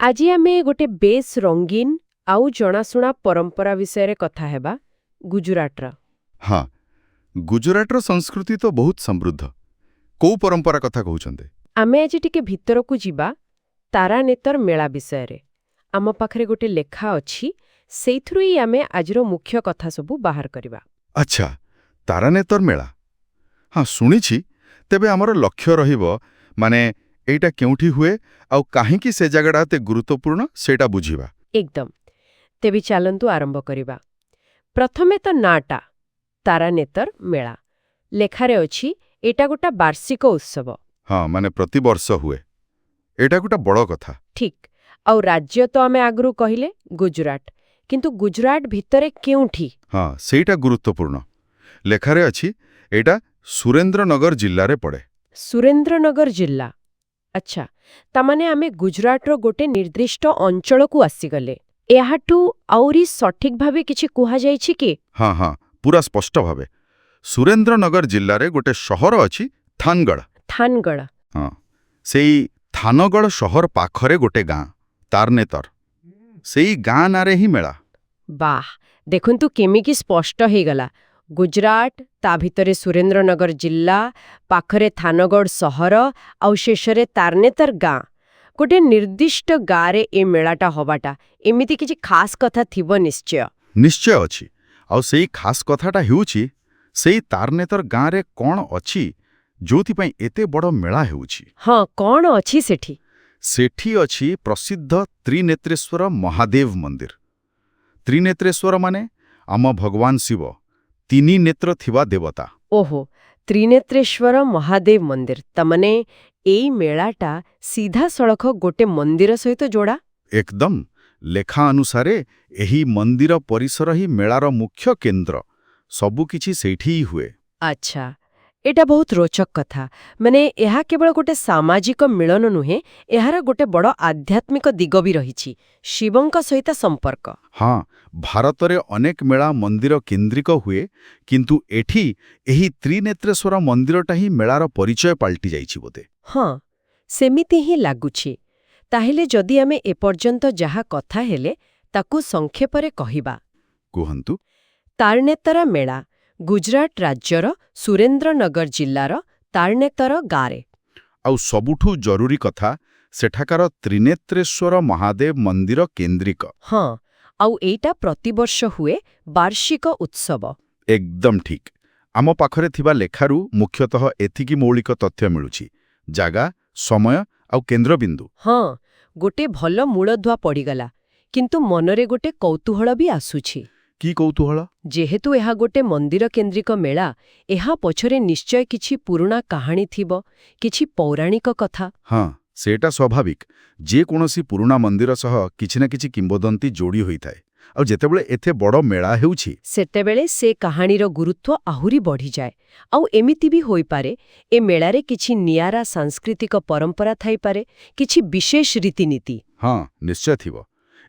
ଆଜି ଆମେ ଗୋଟେ ବେଶ୍ ରଙ୍ଗୀନ ଆଉ ଜଣାଶୁଣା ପରମ୍ପରା ବିଷୟରେ କଥା ହେବା ଗୁଜରାଟର। ହଁ, ଗୁଜରାଟର ସଂସ୍କୃତି ତ ବହୁତ ସମୃଦ୍ଧ। କୋଉ ପରମ୍ପରା କଥା କହୁଛନ୍ତି? ଆମେ ଆଜି ଟିକେ ଭିତରକୁ ଯିବା ତାରାନେତର ମେଳା ବିଷୟରେ। ଆମ ପାଖରେ ଗୋଟେ ଲେଖା ଅଛି, ସେଇଥିରୁ ହିଁ ଆମେ ଆଜିର ମୁଖ୍ୟ କଥା ସବୁ ବାହାର କରିବା। ଆଚ୍ଛା, ତାରାନେତର ମେଳା। ହଁ, ଶୁଣିଛି। ତେବେ ଆମର ଲକ୍ଷ୍ୟ ରହିବ ମାନେ ଏଇଟା କେଉଁଠି ହୁଏ ଆଉ କାହିଁକି ସେ ଜାଗାଟା ଏତେ ଗୁରୁତ୍ୱପୂର୍ଣ୍ଣ ସେଇଟା ବୁଝିବା। ଏକଦମ। ତେବେ ଚାଲନ୍ତୁ ଆରମ୍ଭ କରିବା। ପ୍ରଥମେ ତ ନାଁଟା ତାରାନେତର ମେଳା। ଲେଖାରେ ଅଛି ଏଇଟା ଗୋଟେ ବାର୍ଷିକ ଉତ୍ସବ। ହଁ, ମାନେ ପ୍ରତିବର୍ଷ ହୁଏ। ଏଇଟା ଗୋଟେ ବଡ଼ କଥା। ଠିକ୍। ଆଉ ରାଜ୍ୟ ତ ଆମେ ଆଗରୁ କହିଲେ ଗୁଜରାଟ। କିନ୍ତୁ ଗୁଜରାଟ ଭିତରେ କେଉଁଠି? ହଁ, ସେଇଟା ଗୁରୁତ୍ୱପୂର୍ଣ୍ଣ। ଲେଖାରେ ଅଛି ଏଇଟା ସୁରେନ୍ଦ୍ରନଗର ଜିଲ୍ଲାରେ ପଡ଼େ। ସୁରେନ୍ଦ୍ରନଗର ଜିଲ୍ଲା। ଆଚ୍ଛା, ତାମାନେ ଆମେ ଗୁଜରାଟର ଗୋଟେ ନିର୍ଦ୍ଦିଷ୍ଟ ଅଞ୍ଚଳକୁ ଆସିଗଲେ। ଏହାଠୁ ଆହୁରି ସଠିକ୍ ଭାବେ କିଛି କୁହାଯାଇଛି କି? ହଁ ହଁ, ପୁରା ସ୍ପଷ୍ଟ ଭାବେ। ସୁରେନ୍ଦ୍ରନଗର ଜିଲ୍ଲାରେ ଗୋଟେ ସହର ଅଛି ଥାନଗଡ଼। ଥାନଗଡ଼। ହଁ, ସେଇ ଥାନଗଡ଼ ସହର ପାଖରେ ଗୋଟେ ଗାଁ ତାରନେତର। ସେଇ ଗାଁ ନାଁରେ ହିଁ ମେଳା। ବାଃ, ଦେଖନ୍ତୁ କେମିତି ସ୍ପଷ୍ଟ ହେଇଗଲା। ଗୁଜରାଟ, ତା ଭିତରେ ସୁରେନ୍ଦ୍ରନଗର ଜିଲ୍ଲା, ପାଖରେ ଥାନଗଡ଼ ସହର, ଆଉ ଶେଷରେ ତାରନେତର ଗାଁ। ଗୋଟେ ନିର୍ଦ୍ଦିଷ୍ଟ ଗାଁରେ ଏ ମେଳାଟା ହବାଟା ଏମିତି କିଛି ଖାସ୍ କଥା ଥିବ ନିଶ୍ଚୟ। ନିଶ୍ଚୟ ଅଛି। ଆଉ ସେଇ ଖାସ୍ କଥାଟା ହେଉଛି ସେଇ ତାରନେତର ଗାଁରେ କ'ଣ ଅଛି ଯୋଉଥିପାଇଁ ଏତେ ବଡ଼ ମେଳା ହେଉଛି। ହଁ, କ'ଣ ଅଛି ସେଠି? ସେଠି ଅଛି ପ୍ରସିଦ୍ଧ ତ୍ରିନେତ୍ରେଶ୍ୱର ମହାଦେବ ମନ୍ଦିର। ତ୍ରିନେତ୍ରେଶ୍ୱର ମାନେ ଆମ ଭଗବାନ ଶିବ, ତିନି ନେତ୍ର ଥିବା ଦେବତା। ଓହୋ, ତ୍ରିନେତ୍ରେଶ୍ୱର ମହାଦେବ ମନ୍ଦିର। ତାମାନେ ଏଇ ମେଳାଟା ସିଧାସଳଖ ଗୋଟେ ମନ୍ଦିର ସହିତ ଯୋଡ଼ା? ଏକଦମ। ଲେଖା ଅନୁସାରେ ଏହି ମନ୍ଦିର ପରିସର ହିଁ ମେଳାର ମୁଖ୍ୟ କେନ୍ଦ୍ର। ସବୁକିଛି ସେଇଠି ହିଁ ହୁଏ। ଆଚ୍ଛା, ଏଇଟା ବହୁତ ରୋଚକ କଥା। ମାନେ ଏହା କେବଳ ଗୋଟେ ସାମାଜିକ ମିଳନ ନୁହେଁ, ଏହାର ଗୋଟେ ବଡ଼ ଆଧ୍ୟାତ୍ମିକ ଦିଗ ବି ରହିଛି, ଶିବଙ୍କ ସହିତ ସମ୍ପର୍କ। ହଁ, ଭାରତରେ ଅନେକ ମେଳା ମନ୍ଦିର କେନ୍ଦ୍ରିକ ହୁଏ, କିନ୍ତୁ ଏଠି ଏହି ତ୍ରିନେତ୍ରେଶ୍ୱର ମନ୍ଦିରଟା ହିଁ ମେଳାର ପରିଚୟ ପାଲଟି ଯାଇଛି ବୋଧେ। ହଁ, ସେମିତି ହିଁ ଲାଗୁଛି। ତାହେଲେ ଯଦି ଆମେ ଏପର୍ଯ୍ୟନ୍ତ ଯାହା କଥା ହେଲେ ତାକୁ ସଂକ୍ଷେପରେ କହିବା। କୁହନ୍ତୁ। ତାରନେତର ମେଳା ଗୁଜରାଟ ରାଜ୍ୟର ସୁରେନ୍ଦ୍ରନଗର ଜିଲ୍ଲାର ତାରନେତର ଗାଁରେ। ଆଉ ସବୁଠୁ ଜରୁରୀ କଥା, ସେଠାକାର ତ୍ରିନେତ୍ରେଶ୍ୱର ମହାଦେବ ମନ୍ଦିର କେନ୍ଦ୍ରିକ। ହଁ, ଆଉ ଏଇଟା ପ୍ରତିବର୍ଷ ହୁଏ, ବାର୍ଷିକ ଉତ୍ସବ। ଏକଦମ ଠିକ୍। ଆମ ପାଖରେ ଥିବା ଲେଖାରୁ ମୁଖ୍ୟତଃ ଏତିକି ମୌଳିକ ତଥ୍ୟ ମିଳୁଛି: ଜାଗା, ସମୟ ଆଉ କେନ୍ଦ୍ରବିନ୍ଦୁ। ହଁ, ଗୋଟେ ଭଲ ମୂଳଦୁଆ ପଡ଼ିଗଲା। କିନ୍ତୁ ମନରେ ଗୋଟେ କୌତୂହଳ ବି ଆସୁଛି। କି କୌତୂହଳ? ଯେହେତୁ ଏହା ଗୋଟେ ମନ୍ଦିର କେନ୍ଦ୍ରିକ ମେଳା, ଏହା ପଛରେ ନିଶ୍ଚୟ କିଛି ପୁରୁଣା କାହାଣୀ ଥିବ, କିଛି ପୌରାଣିକ କଥା। ହଁ, ସେଇଟା ସ୍ୱାଭାବିକ। ଯେକୌଣସି ପୁରୁଣା ମନ୍ଦିର ସହ କିଛି ନା କିଛି କିମ୍ବଦନ୍ତୀ ଯୋଡ଼ି ହୋଇଥାଏ। ଆଉ ଯେତେବେଳେ ଏତେ ବଡ଼ ମେଳା ହେଉଛି, ସେତେବେଳେ ସେ କାହାଣୀର ଗୁରୁତ୍ୱ ଆହୁରି ବଢ଼ିଯାଏ। ଆଉ ଏମିତି ବି ହୋଇପାରେ, ଏ ମେଳାରେ କିଛି ନିଆରା ସାଂସ୍କୃତିକ ପରମ୍ପରା ଥାଇପାରେ, କିଛି ବିଶେଷ ରୀତିନୀତି। ହଁ, ନିଶ୍ଚୟ ଥିବ।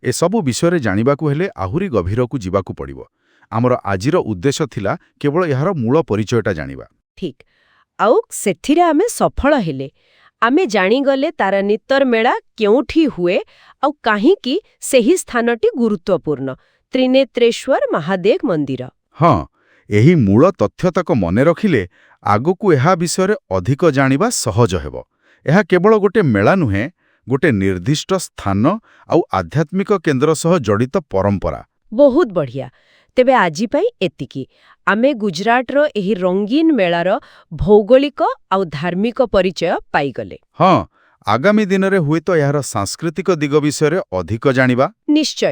ଏସବୁ ବିଷୟରେ ଜାଣିବାକୁ ହେଲେ ଆହୁରି ଗଭୀରକୁ ଯିବାକୁ ପଡ଼ିବ। ଆମର ଆଜିର ଉଦ୍ଦେଶ୍ୟ ଥିଲା କେବଳ ଏହାର ମୂଳ ପରିଚୟଟା ଜାଣିବା। ଠିକ୍। ଆଉ ସେଥିରେ ଆମେ ସଫଳ ହେଲେ। ଆମେ ଜାଣିଗଲେ ତାରାନେତର ମେଳା କେଉଁଠି ହୁଏ ଆଉ କାହିଁକି ସେହି ସ୍ଥାନଟି ଗୁରୁତ୍ୱପୂର୍ଣ୍ଣ, ତ୍ରିନେତ୍ରେଶ୍ୱର ମହାଦେବ ମନ୍ଦିର। ହଁ, ଏହି ମୂଳ ତଥ୍ୟତକ ମନେ ରଖିଲେ ଆଗକୁ ଏହା ବିଷୟରେ ଅଧିକ ଜାଣିବା ସହଜ ହେବ। ଏହା କେବଳ ଗୋଟେ ମେଳା ନୁହେଁ, ଗୋଟେ ନିର୍ଦ୍ଦିଷ୍ଟ ସ୍ଥାନ ଆଉ ଆଧ୍ୟାତ୍ମିକ କେନ୍ଦ୍ର ସହ ଜଡ଼ିତ ପରମ୍ପରା। ବହୁତ ବଢ଼ିଆ। ତେବେ ଆଜି ପାଇଁ ଏତିକି। ଆମେ ଗୁଜରାଟର ଏହି ରଙ୍ଗୀନ ମେଳାର ଭୌଗୋଳିକ ଆଉ ଧାର୍ମିକ ପରିଚୟ ପାଇଗଲେ। ହଁ, ଆଗାମୀ ଦିନରେ ହୁଏତ ଏହାର ସାଂସ୍କୃତିକ ଦିଗ ବିଷୟରେ ଅଧିକ ଜାଣିବା। ନିଶ୍ଚୟ।